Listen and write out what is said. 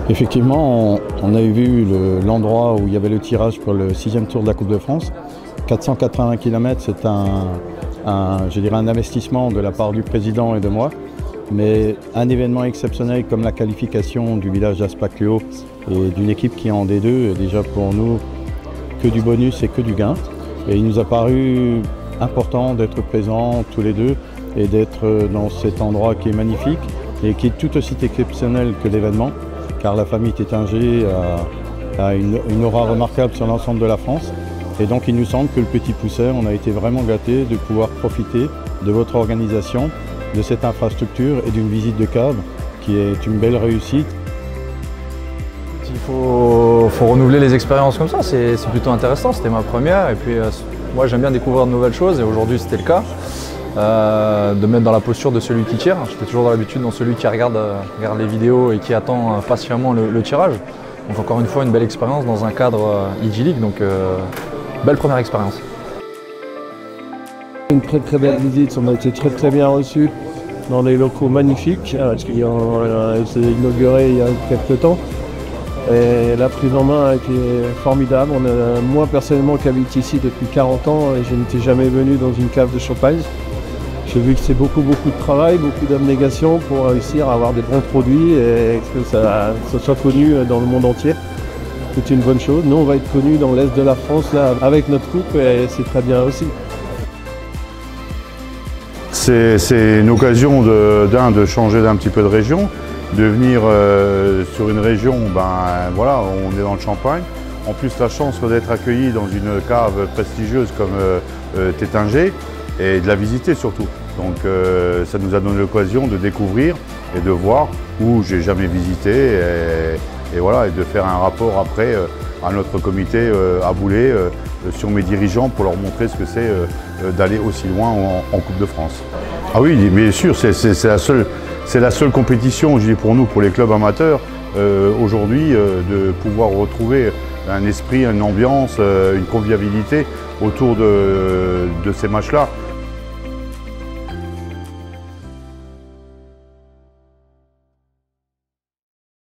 Effectivement, on a vu l'endroit où il y avait le tirage pour le 6e tour de la Coupe de France. 480 km, c'est je dirais un investissement de la part du président et de moi. Mais un événement exceptionnel comme la qualification du village d'Aspaclio et d'une équipe qui est en D2 est déjà pour nous que du bonus et que du gain. Et il nous a paru important d'être présents tous les deux et d'être dans cet endroit qui est magnifique et qui est tout aussi exceptionnel que l'événement, car la famille Tétinger a une aura remarquable sur l'ensemble de la France. Et donc il nous semble que le Petit Pousset, on a été vraiment gâtés de pouvoir profiter de votre organisation, de cette infrastructure et d'une visite de cave qui est une belle réussite. Il faut renouveler les expériences comme ça, c'est plutôt intéressant, c'était ma première et puis moi j'aime bien découvrir de nouvelles choses et aujourd'hui c'était le cas. De mettre dans la posture de celui qui tire, j'étais toujours dans l'habitude dans celui qui regarde les vidéos et qui attend patiemment le tirage. Donc encore une fois une belle expérience dans un cadre idyllique, donc belle première expérience. Une très belle visite, on a été très bien reçus dans des locaux magnifiques, parce qu'il s'est inauguré il y a quelques temps. Et la prise en main a été formidable. Moi personnellement qui habite ici depuis 40 ans, je n'étais jamais venu dans une cave de champagne. J'ai vu que c'est beaucoup de travail, beaucoup d'abnégation pour réussir à avoir des bons produits et que ça soit connu dans le monde entier. C'est une bonne chose. Nous on va être connus dans l'Est de la France là, avec notre coupe et c'est très bien aussi. C'est une occasion de changer d'un petit peu de région, de venir sur une région, voilà, on est dans le Champagne. En plus la chance d'être accueilli dans une cave prestigieuse comme Tétinger et de la visiter surtout. Donc ça nous a donné l'occasion de découvrir et de voir où j'ai jamais visité et voilà, et de faire un rapport après à notre comité à Boulay sur mes dirigeants pour leur montrer ce que c'est d'aller aussi loin en Coupe de France. Ah oui, bien sûr, c'est la seule compétition, je dis pour nous, pour les clubs amateurs, aujourd'hui, de pouvoir retrouver un esprit, une ambiance, une convivialité autour de ces matchs-là.